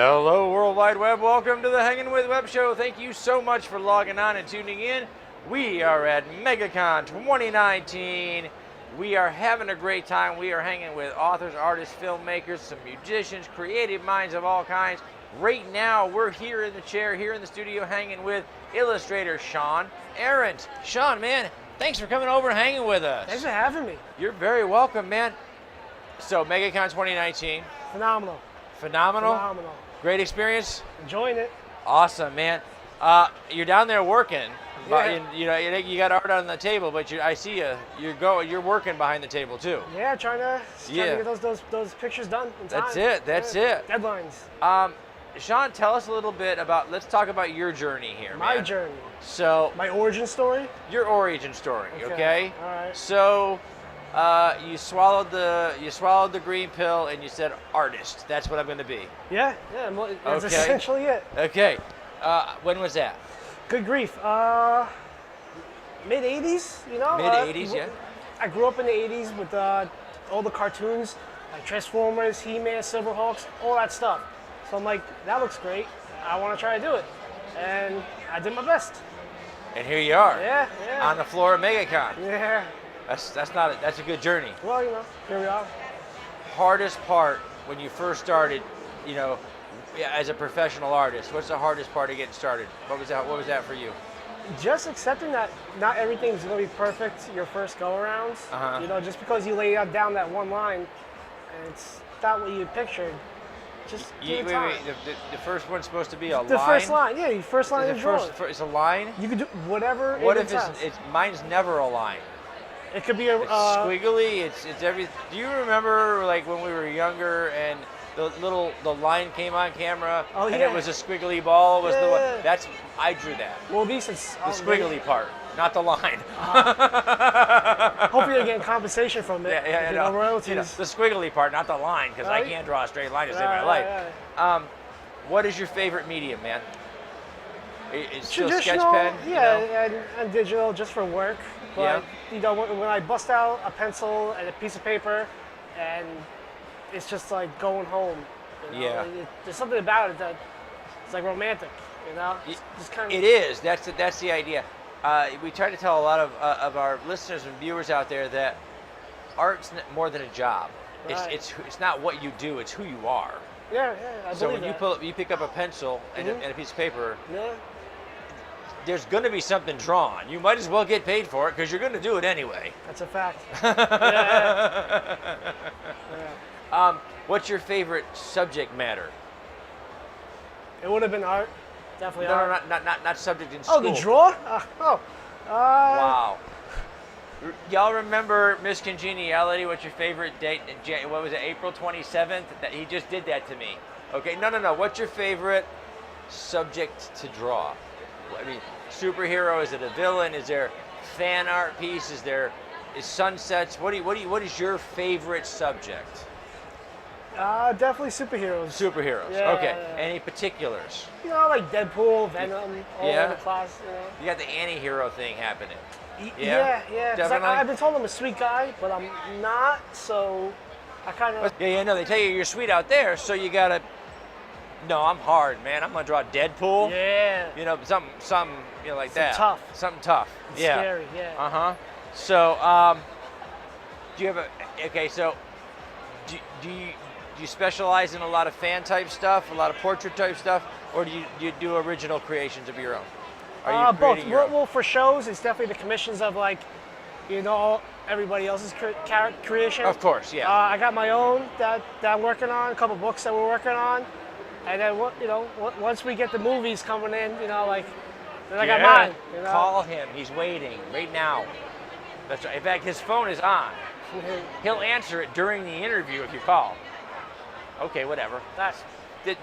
Hello, World Wide Web. Welcome to the Hangin With Web Show. Thank you so much for logging on and tuning in. We are at MegaCon 2019. We are having a great time. We are hanging with authors, artists, filmmakers, some musicians, creative minds of all kinds. Right now, we're here in the chair, here in the studio, hanging with illustrator Sean Arendt. Sean, man, thanks for coming over and hanging with us. Thanks for having me. You're very welcome, man. So, MegaCon 2019. Phenomenal. Phenomenal? Phenomenal. Great experience? Enjoying it. Awesome, man. You're down there working. Yeah. You got art on the table, but I see you. You're working behind the table too. Yeah, trying to get those pictures done in time. That's it. That's it. Deadlines. Sean, tell us a little bit about. Let's talk about your journey here. My man. journey. So. My origin story. Your origin story. Okay. All right. So. You swallowed the green pill and you said artist. That's what I'm going to be. Yeah. That's essentially it. Okay. When was that? Good grief. Mid 80s. You know. Mid 80s, yeah. I grew up in the 80s with all the cartoons like Transformers, He-Man, Silverhawks, all that stuff. So I'm like, that looks great. I want to try to do it, and I did my best. And here you are. Yeah. On the floor of MegaCon. Yeah. That's a good journey. Well, here we are. Hardest part when you first started, as a professional artist, what's the hardest part of getting started? What was that for you? Just accepting that not everything's going to be perfect your first go around. Just because you lay down that one line and it's not what you pictured, just give it time. Wait. The first one's supposed to be a line? The first line, yeah, your first line is drawing. It's a line? You can do whatever. What if mine's never a line? It could be a. It's squiggly. It's every. Do you remember like when we were younger and the line came on camera and it was a squiggly ball? Was the one? That's I drew that. Well, at least it's the squiggly part, not the line. Hopefully you're getting compensation from it. Yeah, royalties. The squiggly part, not the line, because I can't draw a straight line to save my life. What is your favorite medium, man? It's still sketch pen? Yeah, and digital just for work. But when I bust out a pencil and a piece of paper, and it's just like going home. There's something about it that it's like romantic. Just kind of. It is. That's the idea. We try to tell a lot of our listeners and viewers out there that art's more than a job. Right. It's not what you do. It's who you are. Yeah, I so believe when you pick up a pencil and a piece of paper. Yeah. There's going to be something drawn. You might as well get paid for it because you're going to do it anyway. That's a fact. What's your favorite subject matter? It would have been art. Definitely art. No, not subject in school. Oh, the draw? Wow. Y'all remember Miss Congeniality? What's your favorite date? What was it, April 27th? He just did that to me. Okay, no. What's your favorite subject to draw? I mean, superhero, is it a villain? Is there fan art piece? Is sunsets? What is your favorite subject? Definitely superheroes. Superheroes. Yeah, okay. yeah. Any particulars? Like Deadpool, Yeah. Venom, all the class. You got the anti-hero thing happening. Yeah. Definitely. I've been told I'm a sweet guy, but I'm not. So I kind of. No. They tell you you're sweet out there, so you gotta. No, I'm hard, man. I'm gonna draw Deadpool. Yeah. Something, like that. Tough. Something tough. It's scary. Yeah. So, do you have So, do you specialize in a lot of fan type stuff, a lot of portrait type stuff, or do you do original creations of your own? Are you both. creating your own? Well, for shows, it's definitely the commissions of everybody else's creation. Of course, yeah. I got my own that I'm working on, a couple books that we're working on. And then, once we get the movies coming in, then I got mine. Call him. He's waiting right now. That's right. In fact, his phone is on. He'll answer it during the interview if you call. Okay, whatever.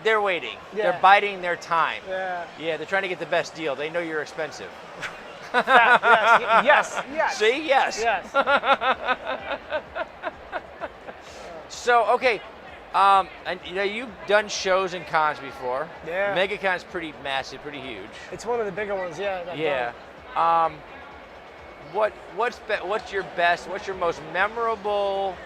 They're waiting. Yeah. They're biding their time. Yeah. Yeah, they're trying to get the best deal. They know you're expensive. Yes. See? Yes. Yes. So, okay. And you've done shows and cons before. Yeah. MegaCon's pretty massive, pretty huge. It's one of the bigger ones, yeah. Yeah. What's your best? What's your most memorable,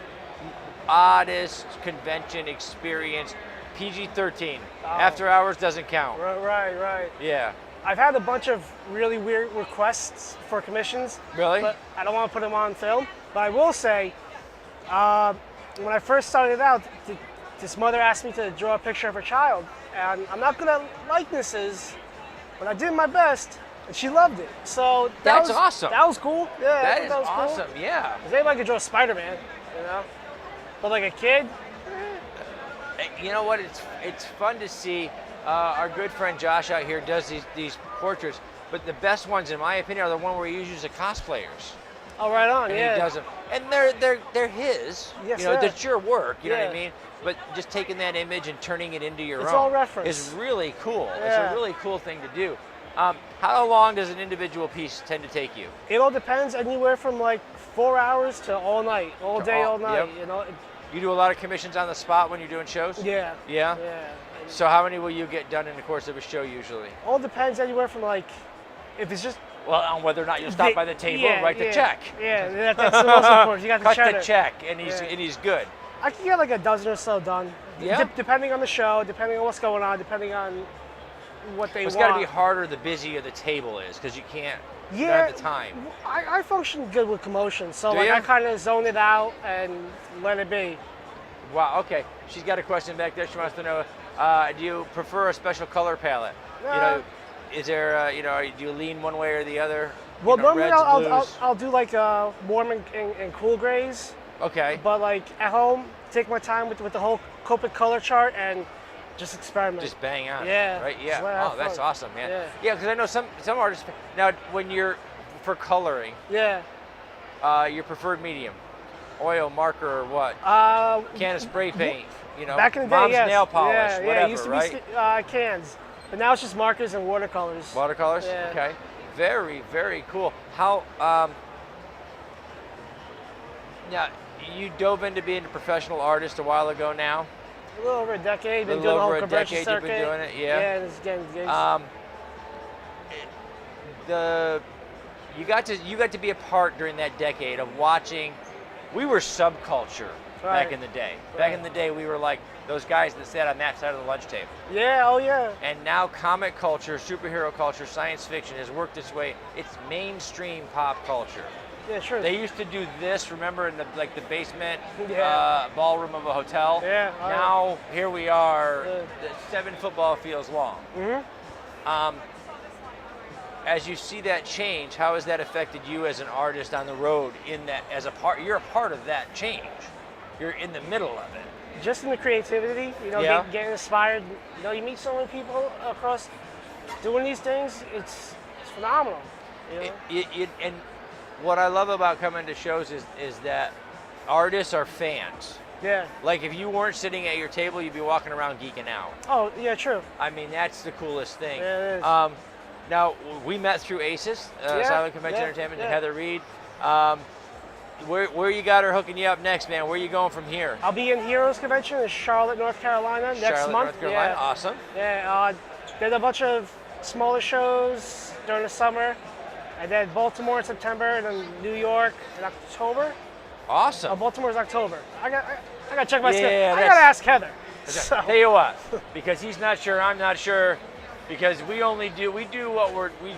oddest convention experience PG-13. Oh. After hours doesn't count. Right. Yeah. I've had a bunch of really weird requests for commissions. Really? But I don't want to put them on film. But I will say, when I first started out, this mother asked me to draw a picture of her child. And I'm not good at likenesses, but I did my best, and she loved it. So That's awesome. That was cool. Yeah, That is was awesome, cool. yeah. Because anybody could draw Spider-Man, you know? But like a kid, You know what? It's fun to see. Our good friend Josh out here does these portraits, but the best ones, in my opinion, are the one where he uses the cosplayers. oh, right on, And yeah. he does them, and they're his. Yes, you know, yeah. that's your work. You know what I Yeah. mean? But just taking that image and turning it into your It's own all reference. is really cool. It's Yeah. a really cool thing to do. How long does an individual piece tend to take you? It all depends, anywhere from like 4 hours to all night, all day, all night, Yep. you know? You do a lot of commissions on the spot when you're doing shows? Yeah. Yeah? Yeah. So how many will you get done in the course of a show usually? All depends, anywhere from like, if it's just Well, on whether or not you'll stop by the table yeah, and write the yeah, check. Yeah, that's the most important. You got the Cut cheddar. the check, and Yeah. he's good. I can get like a dozen or so done. Yeah? Depending on the show, depending on what's going on, depending on what they It's want. got to be harder the busier the table is, because you can't. You don't Yeah, have the time. I function good with commotion, so Do like you? I kind of zone it out and let it be. Wow. Okay. She's got a question back there. She wants to know: do you prefer a special color palette? You know, is there? Do you lean one way or the other? Well, You know, normally reds, I'll do like warm and cool grays, blues? Okay. but like at home, take my time with the whole Copic color chart and just experiment. Just bang on. Yeah, Right. just Yeah. let it have Oh, that's fun. awesome, man. Yeah. Yeah, because I know some artists. Now, when you're for coloring, Yeah. your preferred medium, oil, marker, or what? Can of spray paint. You know, Back in the day, mom's yes. nail polish, yeah, whatever, yeah, it used to right? be cans, but now it's just markers and watercolors. Watercolors? Yeah. Okay. Very, very cool. How, now, you dove into being a professional artist a while ago now. A little over a decade. Been Little doing the over whole a convention decade you've circuit. been doing it, yeah. Yeah, and it's getting gigs. You got to be a part during that decade of watching. We were subculture back Right. in the day. Right. Back in the day, we were like those guys that sat on that side of the lunch table. Yeah, oh yeah. And now comic culture, superhero culture, science fiction has worked its way. It's mainstream pop culture. Yeah, sure. They used to do this, remember, in the basement Yeah. ballroom of a hotel. Yeah, oh, yeah. Now here we are, Yeah. 7 football fields long. Mm-hmm. As you see that change, how has that affected you as an artist on the road? In that, as a part, you're a part of that change. You're in the middle of it. Just in the creativity, you know, Yeah. getting inspired. You know, you meet so many people across doing these things. It's phenomenal. You know? And what I love about coming to shows is that artists are fans. Yeah. Like if you weren't sitting at your table, you'd be walking around geeking out. Oh, yeah, true. I mean, that's the coolest thing. Yeah, it is. Now, we met through ACES, Yeah, Silent Convention yeah, Entertainment, yeah. and Heather Reed. Where you got her hooking you up next, man? Where are you going from here? I'll be in Heroes Convention in Charlotte, North Carolina next Charlotte, month. North Carolina. Yeah. Awesome. Yeah, did a bunch of smaller shows during the summer. I did Baltimore in September, and then New York in October. Awesome. Oh, Baltimore's October. I got to check my schedule. Yeah, I that's- got to ask Heather. So, Tell you what, because he's not sure, I'm not sure, because we do what we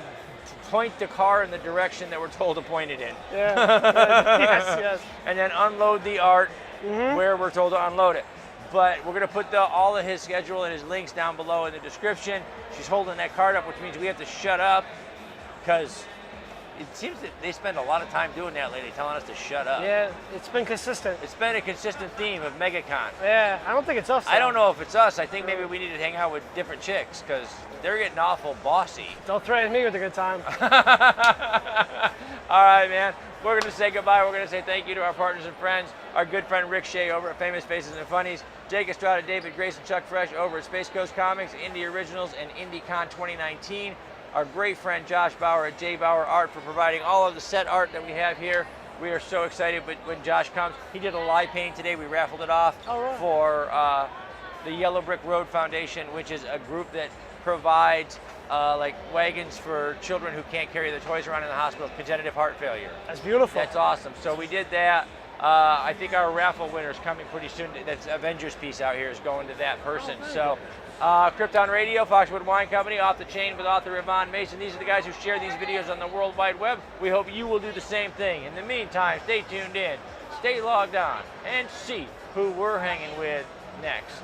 point the car in the direction that we're told to point it in. yeah. Yes. And then unload the art where we're told to unload it. But we're going to put all of his schedule and his links down below in the description. She's holding that card up, which means we have to shut up, because it seems that they spend a lot of time doing that lately, telling us to shut up. Yeah, it's been consistent. It's been a consistent theme of MegaCon. Yeah, I don't think it's us. I don't know if it's us. I think maybe we need to hang out with different chicks, because they're getting awful bossy. Don't threaten me with a good time. All right, man. We're going to say goodbye. We're going to say thank you to our partners and friends, our good friend Rick Shea over at Famous Faces and Funnies, Jake Estrada, David Grace, and Chuck Fresh over at Space Coast Comics, Indie Originals, and IndieCon 2019. Our great friend Josh Bauer at J Bauer Art for providing all of the set art that we have here. We are so excited when Josh comes. He did a live painting today. We raffled it off for the Yellow Brick Road Foundation, which is a group that provides like wagons for children who can't carry their toys around in the hospital with congenital heart failure. That's beautiful. That's awesome. So we did that. I think our raffle winner is coming pretty soon. That's Avengers piece out here is going to that person. So, Krypton Radio, Foxwood Wine Company, Off the Chain with author Yvonne Mason. These are the guys who share these videos on the World Wide Web. We hope you will do the same thing. In the meantime, stay tuned in, stay logged on, and see who we're hanging with next.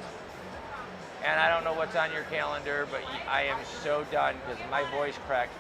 And I don't know what's on your calendar, but I am so done because my voice cracked